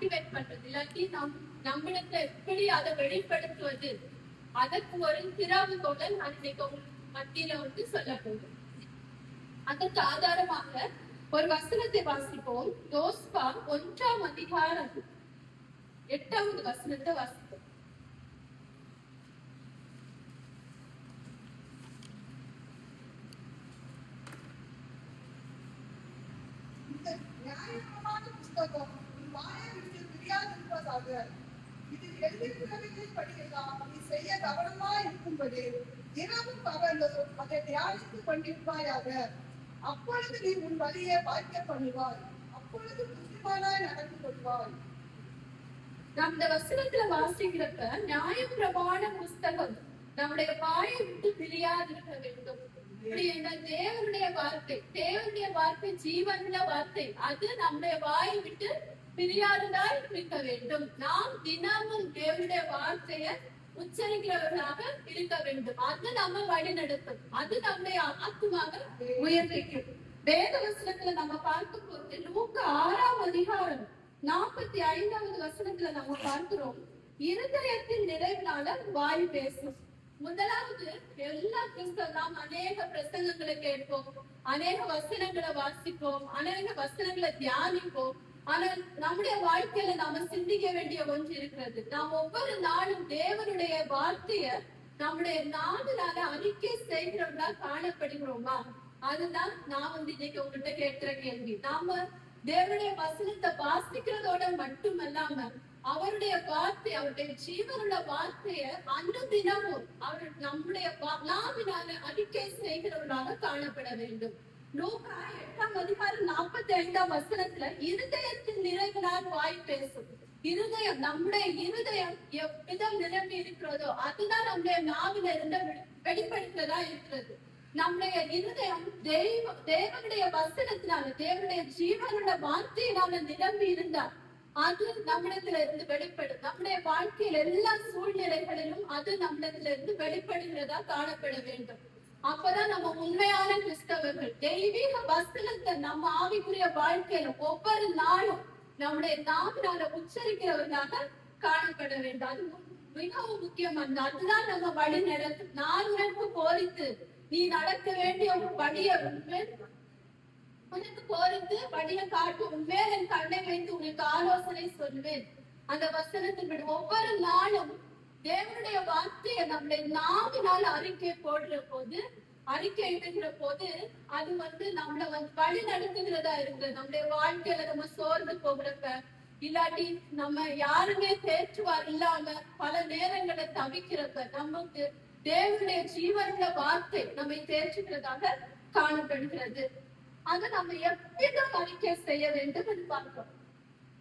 Activate பண்றது, இல்லாட்டி நம்மிடத்துல எப்படி அதை வெளிப்படுத்துவது, அதற்கு ஒரு திறவுகோலை நான் இன்னைக்கு மத்தியில சொல்ல போகுது. அதற்கு ஆதாரமாக ஒரு வசனத்தை வாசிப்போம். யோசுவா 1ஆம் அதிகாரம் 8வது வசனத்தை வாசிப்போம். புஸ்தகம் வாயை விட்டு பிரியாதிருப்பதாக. இதில் எழுதியிருக்கிறவைகளை படிக்கலாம். நீ செய்ய கவனமா இருக்கும்படி இரவும் பகலும் அதை தியானித்துக் கொண்டிருப்பாயாக. அப்பொழுது நீ உன் வழியை வாய்க்க பண்ணுவாய். அப்பொழுது புத்திமானாய் நடந்து கொள்வாய். நாம் இந்த வசனத்துல வாசிக்கிறப்ப நியாயப்பிரமாண புஸ்தகம் நம்முடைய வாயை விட்டு பிரியாதிருக்க வேண்டும். தேவனுடைய வார்த்தை ஜீவனுள்ள வார்த்தை, அது நம்முடைய வாயை விட்டு பிரியாததாய் இருக்க வேண்டும். நாம் தினமும் தேவனுடைய வார்த்தையை உச்சரிக்கிறவர்களாக இருக்க வேண்டும். அது நம்ம வழி நடத்தும், அது நம்முடைய ஆத்துமாக உயர்த்திக்கும். வேத வசனத்துல நம்ம பார்க்கும் போது லூக்கா 6ஆம் அதிகாரம் 45வது வசனத்துல நம்ம பார்க்கிறோம், இருதயத்தின் நிறைவினால வாய் பேசும். முதலாவது, எல்லா கிறிஸ்தவ நாம் அநேக பிரசங்கங்களை கேட்போம், அநேக வசனங்களை வாசிப்போம், அநேக வசனங்களை தியானிப்போம். ஆனால் நம்முடைய வாழ்க்கையில நாம சிந்திக்க வேண்டிய ஒன்று இருக்கிறது. நாம் ஒவ்வொரு நாளும் தேவனுடைய வார்த்தைய நம்முடைய நாடுனால அறிக்கை செய்கிறவங்களா காணப்படுகிறோமா? அதுதான் நான் இன்னைக்கு உங்ககிட்ட கேட்கிற கேள்வி. நாம தேவனுடைய வசனத்தை வாசிக்கிறதோட மட்டுமல்லாம அவருடைய வார்த்தை, அவருடைய ஜீவனுள்ள வார்த்தைய அந்த தினமும் அவர் நம்முடைய நாவினால அறிக்கை செய்கிறவர்களாக காணப்பட வேண்டும். லூக்கா 8ஆம் அதிகாரம் 45ஆம் வசனத்துல இருதயத்தின் நிறைவினால் வாய் பேசும். இருதயம், நம்முடைய இருதயம் எவ்விதம் நிரம்பி இருக்கிறதோ அதுதான் நம்முடைய நாவில இருந்து வெளிப்படுத்ததா இருக்கிறது. நம்முடைய இருதயம் தேவனுடைய வசனத்தினால, தேவனுடைய ஜீவனுள்ள வார்த்தையினால நிரம்பி இருந்தால் அது நம்மிடத்துல இருந்து வெளிப்படும். நம்முடைய வாழ்க்கையில் எல்லா சூழ்நிலைகளிலும் அது நம்மிடத்துல இருந்து வெளிப்படுகிறதா காணப்பட வேண்டும். அப்பதான் நம்ம உண்மையான கிறிஸ்தவர்கள். தெய்வீக வசனத்தை நம்ம ஆவிக்குரிய வாழ்க்கையில ஒவ்வொரு நாளும் நம்முடைய நாவினால உச்சரிக்கிறவர்களாக காணப்பட வேண்டும். அது மிகவும் முக்கியமானது. அதுதான் நம்ம வழி நடத்தும். நான் உனக்கு போதித்து நீ நடக்க வேண்டிய வழியை உனக்கு போறது வழியை காட்டு, உண்மையில என் கண்ணை வைத்து உனக்கு ஆலோசனை சொல்வேன். அந்த வசனத்தின் ஒவ்வொரு நாளும் தேவனுடைய வார்த்தையை நம்முடைய நாவினால் அறிக்கை போடுற போது, அறிக்கை இடுகிற போது அது நம்மள வழி நடத்துகிறதா இருக்கிறது. நம்முடைய வாழ்க்கையில நம்ம சோர்ந்து போகிறப்ப, இல்லாட்டி நம்ம யாருமே தேற்றுவார் இல்லாம பல நேரங்களை தவிக்கிறப்ப நமக்கு தேவனுடைய ஜீவனுள்ள வார்த்தை நம்மை தேற்றுகிறதாக காணப்படுகிறது. அதை நம்ம எவ்விதம் அறிக்கை செய்ய வேண்டும் என்று பார்க்கிறோம்.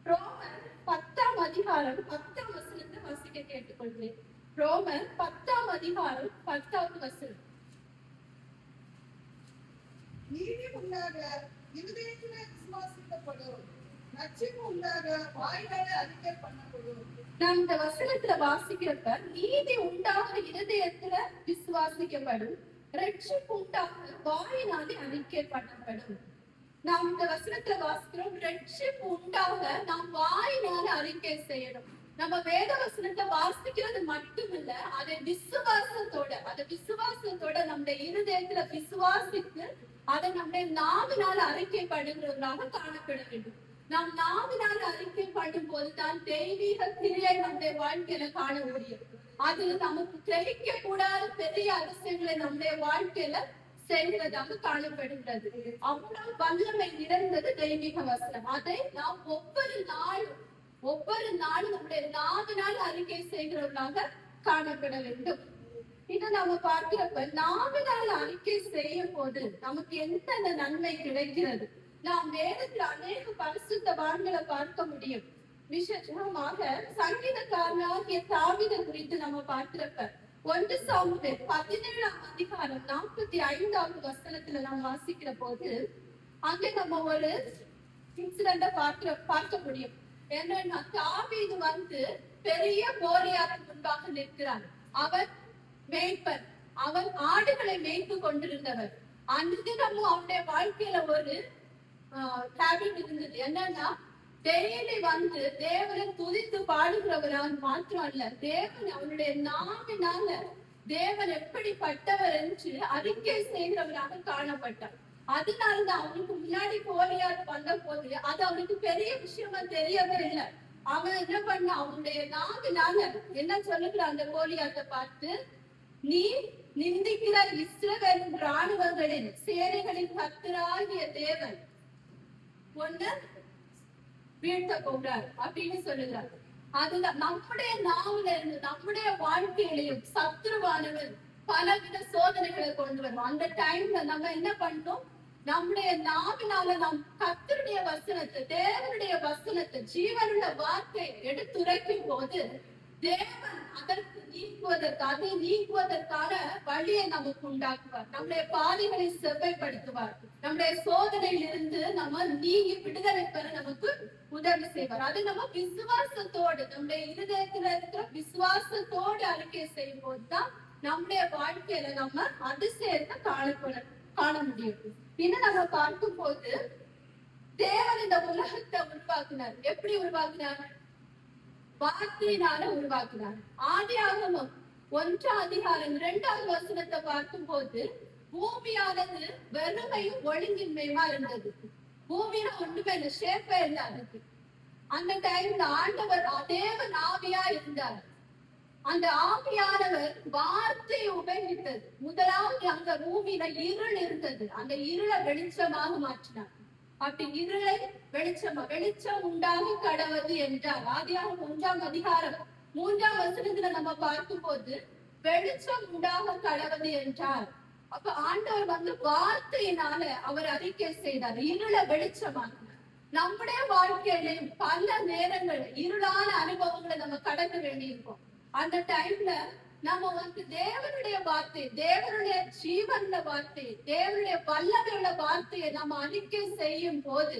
ரோமர் 10ஆம் அதிகாரம் 10ஆம் வசனத்தை வாசிக்க கேட்டுக்கொள்கிறேன். ரோமர் 10ஆம் அதிகாரம் 10வது வசனம். நீதி உண்டாக இருதயத்திலே விசுவாசிக்கப்படும், நற்செய்தி உண்டாக வாயினாலே அறிக்கை பண்ணப்படும். நாம் இந்த வசனத்துல வாசிக்கிறப்ப நீதி உண்டாக இருதயத்துல விசுவாசிக்கப்படும், ரட்சிப்பு உண்டாக வாயினாலே அறிக்கை பண்ணப்படும். நாம் இந்த வசனத்துல வாசிக்கிறோம், ரட்சிப்பு உண்டாக நாம் வாயினால அறிக்கை செய்யணும். நம்ம வேத வசனத்தை வாசிக்கிறது மட்டுமில்ல, அதை விசுவாசத்தோட நம்முடைய இருதயத்துல விசுவாசித்து அதை நம்முடைய நாவினால அறிக்கை பண்ணுகிறவர்களாக காணப்பட வேண்டும். நாம் நாவினால அறிக்கை பண்ணும் போதுதான் தெய்வீக கிரியை நம்முடைய வாழ்க்கையில காண முடியும். அது நமக்கு கிரகிக்க கூடாத பெரிய அதிசயங்களை நம்முடைய வாழ்க்கையில செய்கிறதாக காணப்படுகிறது. அவ்வளவு வல்லமை நிறைந்தது தெய்வீக வசனம். அதை நாம் ஒவ்வொரு நாளும் நம்முடைய நாவினால் அறிக்கை செய்கிறவர்களாக காணப்பட வேண்டும். இதை நம்ம பார்க்கிறப்ப நாவினால் அறிக்கை செய்யும் போது நமக்கு எந்தெந்த நன்மை கிடைக்கிறது? நாம் வேதத்தில் அநேக பரிசுத்தவான்களை பார்க்க முடியும். விசேஷமாக சங்கீதக்காரனாகிய தாவீதை குறித்து நம்ம பார்க்கிறப்ப 1 சாமுவேல் 17ஆம் அதிகாரம் 45வது வசனத்துல நாம் வாசிக்கிற போது அங்கே நம்ம ஒரு இன்சிடென்ட பார்க்க முடியும். என்னன்னா, தாவீது பெரிய கோலியாத்து முன்பாக நிற்கிறார். அவன் மேய்ப்பன், அவன் ஆடுகளை மேய்த்து கொண்டிருந்தவர். அந்த தினமும் அவனுடைய வாழ்க்கையில ஒரு ஹேபிட் இருந்தது. என்னன்னா, டெய்லி வந்து தேவனை துதித்து பாடுகிறவரால் மாத்திரம் அல்ல, தேவன் அவருடைய நாவினால தேவன் எப்படிப்பட்டவர் என்று அறிக்கை செய்கிறவராக காணப்பட்டார். அதனாலதான் அவனுக்கு முன்னாடி கோலியாத் வந்த போது அது அவனுக்கு பெரிய விஷயமா தெரியவே இல்லை. அவன் என்ன பண்ண, அவனுடைய நாவினால என்ன சொல்லுகிற அந்த கோலியாத்தை பார்த்து, நீ நிந்திக்கிற இஸ்ரவேலின் ராணுவங்களின் சேனைகளின் கர்த்தராகிய தேவன் ஒண்ணு வீழ்த்த போகிறார் அப்படின்னு சொல்லுகிறார். அதுதான் நம்முடைய நாவில இருந்து நம்முடைய வாழ்க்கையிலையும் சத்ருவானவன் பலவித சோதனைகளை கொண்டு வரும். அந்த டைம்ல நம்ம என்ன பண்ணோம், நம்முடைய நாவினால நாம் கர்த்தருடைய வசனத்தை, தேவனுடைய வசனத்தை, ஜீவனுள்ள வார்த்தை எடுத்துரைக்கும் போது தேவன் அதற்கு அதை நீக்குவதற்கான வழியை நமக்கு உண்டாக்குவார். நம்முடைய பாதைகளை செவ்வாய்ப்படுத்துவார். நம்முடைய சோதனையில் இருந்து நம்ம நீங்கி விடுதலை பெற நமக்கு உதவி செய்வார். அது நம்ம விசுவாசத்தோடு, நம்முடைய இருதயத்துல இருக்கிற விசுவாசத்தோடு அறிக்கை செய்யும் போதுதான் நம்முடைய வாழ்க்கையில நம்ம அதிசயத்தை காண முடியும். இன்னும் நம்ம பார்க்கும் போது தேவன் இந்த உலகத்தை உருவாக்குனார். எப்படி உருவாக்குனார்? வார்த்தையினால உருவாக்கினார். ஆதியாகமம் 1:2 பார்க்கும் போது பூமியானது வெறுமையும் ஒழுங்கின்மையுமா இருந்தது. பூமியில ஒன்றுமே இல்லை, ஷேப்பே இல்லாதது. அந்த டைம்ல ஆண்டவர் தேவன் ஆவியா இருந்தார். அந்த ஆவியானவர் வார்த்தையை உபயோகித்தது. முதலாவது அந்த பூமியில இருள் இருந்தது, அந்த இருளை வெளிச்சமாக மாற்றினார். அப்படி இருளை வெளிச்சம் உண்டாகி கடவது என்றார். ஆதியாகமம் 1:3 நம்ம பார்க்கும் போது வெளிச்சம் உண்டாக கடவது என்றார். அப்ப ஆண்டவர் வந்து வார்த்தையினால அவர் அறிக்கை செய்தார், இருளை வெளிச்சமாக்கினார். நம்முடைய வாழ்க்கையிலும் பல நேரங்கள் இருளான அனுபவங்களை நம்ம கடக்க வேண்டியிருக்கோம். அந்த டைம்ல நம்ம வந்து தேவனுடைய வார்த்தை, தேவனுடைய ஜீவனுள்ள வார்த்தை, தேவனுடைய வல்லமையுள்ள வார்த்தையை நம்ம அறிக்கை செய்யும் போது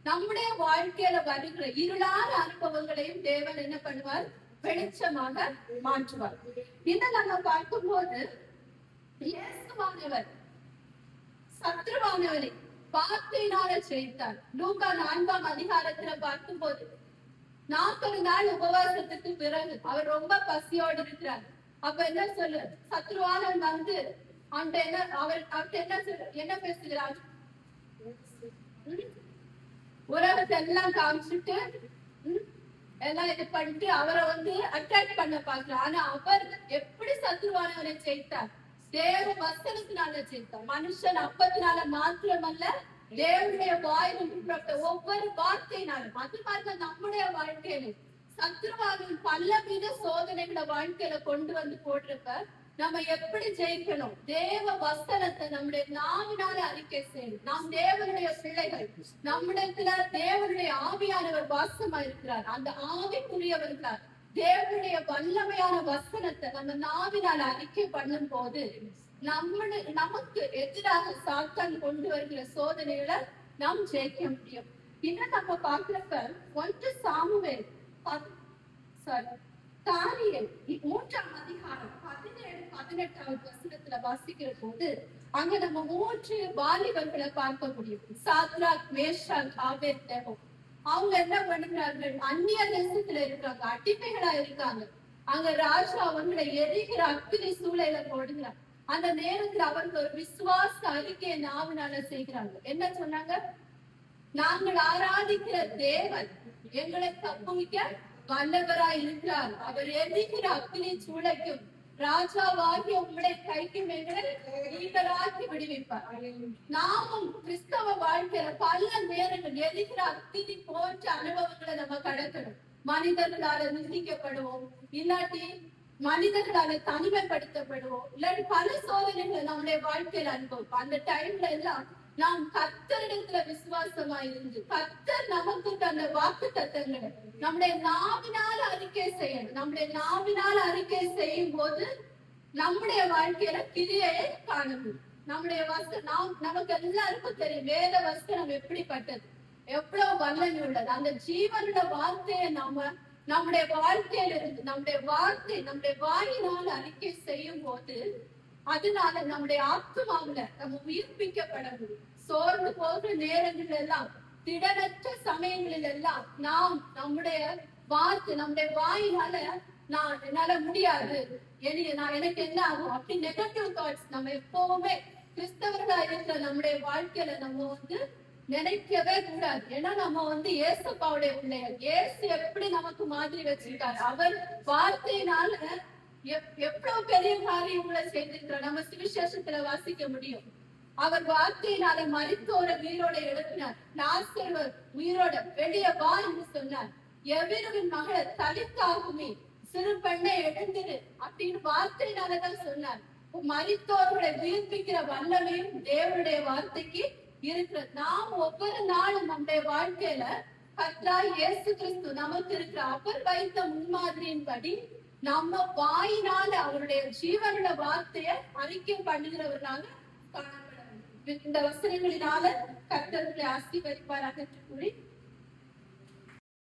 நம்முடைய வாழ்க்கையில வருகிற இருளான அனுபவங்களையும் தேவன் என்ன பண்ணுவார்? வெளிச்சமாக மாற்றுவார். இதை நம்ம பார்க்கும் போது இயேசுவானவர் சத்ருவானவரை வார்த்தையினால ஜெயித்தார். லூக்கா 4:00 பார்க்கும் போது 40 நாள் உபவாசத்துக்கு பிறகு அவர் ரொம்ப பசியோடு இருக்கிறார். அப்ப என்ன சொல்லு, சத்ருவானவன் வந்து என்ன பேசுகிறார்? உலகத்தை எல்லாம் காமிச்சுட்டு எல்லாம் இது பண்ணிட்டு அவரை வந்து அட்டாக் பண்ண பாக்குறார். ஆனா அவர் எப்படி சத்ருவானவரை ஜெயித்தார்? தேவ வசனத்தினால ஜெயித்தார். மனுஷன் அப்பத்தினால மாத்திரமல்ல, தேவனுடைய வாயிலிருந்து ஒவ்வொரு வார்த்தையினாலும். அது மாதிரி நம்முடைய வாழ்க்கையில சத்ருவாவின் பலவித சோதனைகளை வாழ்க்கையில கொண்டு வந்து போட்டிருக்க நம்ம எப்படி ஜெயிக்கணும்? தேவ வசனத்தை நம்முடைய நாவினால அறிக்கை செய்யணும். நாம் தேவனுடைய பிள்ளைகள், நம்மிடத்துல தேவனுடைய ஆவியானவர் வாசமா இருக்கிறார். அந்த ஆவிக்குரியவர்களால் தேவனுடைய வல்லமையான வசனத்தை நம்ம நாவினால அறிக்கை பண்ணும் போது நமக்கு எதிராக சாத்தான் கொண்டு வருகிற சோதனைகளை நாம் ஜெயிக்க முடியும். இன்னும் நம்ம பார்க்கிறப்ப 1 சாமுவேல் தானியேல் 3:17-18 வாசிக்கிற போது அங்க நம்ம 3 வாலிபர்களை பார்க்க முடியும். Shadrach, Meshach, Abednego. அவங்க என்ன பண்ணுகிறார்கள்? அந்நிய தேசத்துல இருக்காங்க, அடிமைகளா இருக்காங்க. அங்க ராஜா அவங்களை எரிகிற அக்கினி சூளையில போடுகிறார். அந்த நேரத்துல அவர்கள் ஒரு விசுவாச அறிக்கையை நாவினால செய்கிறாங்க. என்ன சொன்னாங்க? நாங்கள் ஆராதிக்கிற தேவன் எங்களை தப்புவிக்க வல்லவராய் இருக்கிறார். அவர் எரிகிற அக்கினி சூளைக்கும் ராஜாவாகிய உங்களுடைய கைக்கும் எங்களை நீங்களாக்கி விடுவிப்பார். நாமும் கிறிஸ்தவ வாழ்க்கையில பல நேரங்கள் எரிகிற அக்கினி போன்ற அனுபவங்களை நம்ம கடக்கணும். மனிதர்களால நிந்திக்கப்படுவோம், இல்லாட்டி மனிதர்களால தனிமைப்படுத்தப்படுவோம், இல்லாட்டி பல சோதனைகளை நம்முடைய வாழ்க்கையில அனுபவம். அந்த டைம்ல எல்லாம் நாம் கர்த்தரிடத்துல விசுவாசமா இருந்து கர்த்தர் நமக்கு தந்த வாக்கு தத்தங்களை நம்முடைய நாவினால அறிக்கை செய்யணும். நம்முடைய நாவினால அறிக்கை செய்யும் போது நம்முடைய வாழ்க்கையில கிரியையை காண முடியும். நம்முடைய நமக்கு எல்லாருக்கும் தெரியும் வேத வசனம் எப்படிப்பட்டது, எவ்வளவு வல்லமை உள்ளது. அந்த ஜீவனுடைய வார்த்தையை நம்முடைய வாழ்க்கையில இருந்து நம்முடைய வாயினால அறிக்கை செய்யும் போது அதனால நம்முடைய ஆத்மாவில நம்ம உயிர்ப்பிக்கப்பட முடியும். சோர்ந்து போகிற நேரங்கள் எல்லாம் திடனற்ற சமயங்களில் எல்லாம் நாம் நம்முடைய வார்த்தை, நம்முடைய வாயினால என்னால முடியாது, எனக்கு என்ன ஆகும் அப்படி நெகட்டிவ் தாட்ஸ் நம்ம எப்பவுமே கிறிஸ்தவர்களா இருக்கிற நம்முடைய வாழ்க்கையில நம்ம நினைக்கவே கூடாது. ஏன்னா நம்ம ஏசப்பாவுடைய பிள்ளைகள். ஏசு எப்படி நமக்கு மாதிரி வச்சிருக்காரு, அவர் வார்த்தையினால எவ்வளவு பெரிய காரியங்களை செய்திருக்கிறார். நம்ம சுவிசேஷத்துல வாசிக்க முடியும். அவர் வார்த்தையினால மரித்தோர உயிரோட எழுப்பினார். லாசரு உயிரோட வெளியே வா என்று சொன்னார். எவருவின் மகளை தலித்தாகுமே, சிறு பெண்ணை எழுந்திரு அப்படின்னு வார்த்தையினாலதான் சொன்னார். மரித்தோர்களை உயிர்ப்பிக்கிற வல்லமையும் தேவனுடைய வார்த்தைக்கு இருக்கிறது. நாம் ஒவ்வொரு நாளும் நம்முடைய வாழ்க்கையில கர்த்தராகிய இயேசு கிறிஸ்து நமக்கு இருக்கிற அவர் வைத்த முன்மாதிரியின்படி நம்ம வாயினால அவருடைய ஜீவனுள்ள வார்த்தையை அறிக்கை பண்ணுகிறவர்களாக காணப்பட வேண்டும். இந்த வசனங்களினால கர்த்தர்களை ஆசீர்வதிப்பாராக கூறி